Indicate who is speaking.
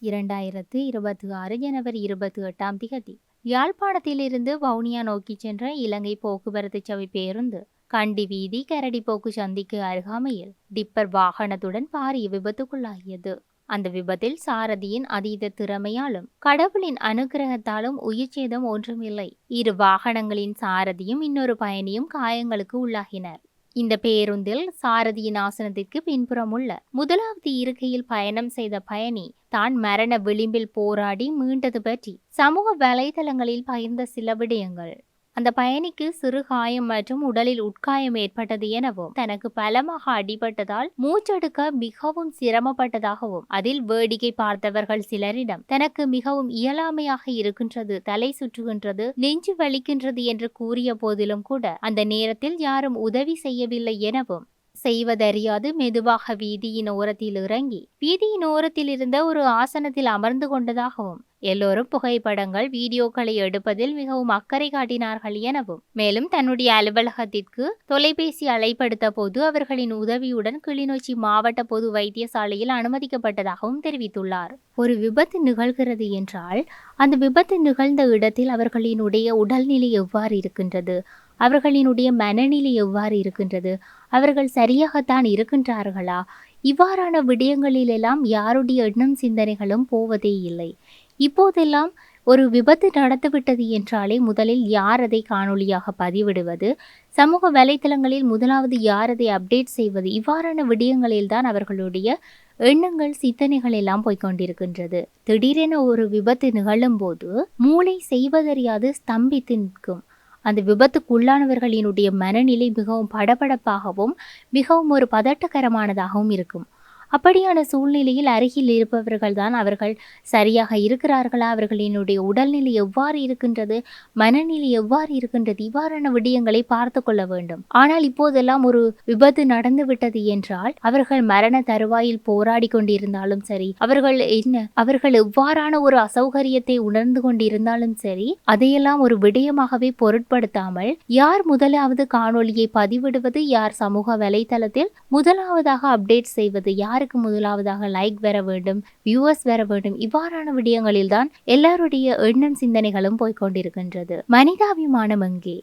Speaker 1: 2026 ஜனவரி 28ஆம் திகதி யாழ்ப்பாணத்திலிருந்து வவுனியா நோக்கி சென்ற இலங்கை போக்குவரத்து சபை பேருந்து கண்டி வீதி கரடிப்போக்கு சந்திக்கு அருகாமையில் டிப்பர் வாகனத்துடன் பாரிய விபத்துக்குள்ளாகியது. அந்த விபத்தில் சாரதியின் அதீத திறமையாலும் கடவுளின் அனுகிரகத்தாலும் உயிர் சேதம் ஒன்றுமில்லை. இரு வாகனங்களின் சாரதியும் இன்னொரு பயணியும் காயங்களுக்கு உள்ளாகினர். இந்த பேருந்தில் சாரதியின் ஆசனத்திற்கு பின்புறம் உள்ள முதலாவது இருக்கையில் பயணம் செய்த பயணி தான் மரண விளிம்பில் போராடி மீண்டது பற்றி சமூக வலைதளங்களில் பகிர்ந்த சில விடயங்கள். அந்த பயணிக்கு சிறு காயம் மற்றும் உடலில் உட்காயம் ஏற்பட்டது எனவும், தனக்கு பலமாக அடிபட்டதால் மூச்செடுக்க மிகவும் சிரமப்பட்டதாகவும், அதில் வேடிக்கை பார்த்தவர்கள் சிலரிடம் தனக்கு மிகவும் இயலாமையாக இருக்கின்றது, தலை சுற்றுகின்றது, நெஞ்சு வலிக்கின்றது என்று கூறிய போதிலும் கூட அந்த நேரத்தில் யாரும் உதவி செய்யவில்லை எனவும், செய்வதறியாது மெதுவாக வீதியின் ஓரத்தில் இறங்கி வீதியின் ஓரத்தில் இருந்த ஒரு ஆசனத்தில் அமர்ந்து கொண்டதாகவும், எல்லோரும் புகைப்படங்கள் வீடியோக்களை எடுப்பதில் மிகவும் அக்கறை காட்டினார்கள் எனவும், மேலும் தன்னுடைய அலுவலகத்திற்கு தொலைபேசி அழைப்படுத்த போது அவர்களின் உதவியுடன் கிளிநொச்சி மாவட்ட பொது வைத்தியசாலையில் அனுமதிக்கப்பட்டதாகவும் தெரிவித்துள்ளார். ஒரு விபத்து நிகழ்கிறது என்றால் அந்த விபத்து நிகழ்ந்த இடத்தில் அவர்களினுடைய உடல்நிலை எவ்வாறு இருக்கின்றது, அவர்களினுடைய மனநிலை எவ்வாறு இருக்கின்றது, அவர்கள் சரியாகத்தான் இருக்கின்றார்களா, இவ்வாறான விடயங்களிலெல்லாம் யாருடைய எண்ணம் சிந்தனைகளும் போவதே இல்லை. இப்போதெல்லாம் ஒரு விபத்து நடந்துவிட்டது என்றாலே முதலில் யார் அதை காணொலியாக பதிவிடுவது, சமூக வலைத்தளங்களில் முதலாவது யார் அதை அப்டேட் செய்வது, இவ்வாறான விடயங்களில்தான் அவர்களுடைய எண்ணங்கள் சிந்தனைகள் எல்லாம் போய்கொண்டிருக்கின்றது. திடீரென ஒரு விபத்து நிகழும் போது மூளை செய்வதறியாது ஸ்தம்பித்து நிற்கும். அந்த விபத்துக்குள்ளானவர்களினுடைய மனநிலை மிகவும் படபடப்பாகவும் மிகவும் ஒரு பதட்டகரமானதாகவும் இருக்கும். அப்படியான சூழ்நிலையில் அருகில் இருப்பவர்கள் தான் அவர்கள் சரியாக இருக்கிறார்களா, அவர்களினுடைய உடல்நிலை எவ்வாறு இருக்கின்றது, மனநிலை எவ்வாறு இருக்கின்றது, இவ்வாறான விடயங்களை பார்த்து கொள்ள வேண்டும். ஆனால் இப்போதெல்லாம் ஒரு விபத்து நடந்து விட்டது என்றால் அவர்கள் மரண தருவாயில் போராடி கொண்டிருந்தாலும் சரி, அவர்கள் எவ்வாறான ஒரு அசௌகரியத்தை உணர்ந்து கொண்டிருந்தாலும் சரி, அதையெல்லாம் ஒரு விடயமாகவே பொருட்படுத்தாமல் யார் முதலாவது காணொலியை பதிவிடுவது, யார் சமூக வலைத்தளத்தில் முதலாவதாக அப்டேட் செய்வது, யாருக்கு முதலாவதாக லைக் வர வேண்டும், வியூவர்ஸ் வர வேண்டும், இவ்வாறான விடயங்களில் தான் எல்லாருடைய எண்ணம் சிந்தனைகளும் போய்கொண்டிருக்கின்றது. மனிதாபிமானம் எங்கே?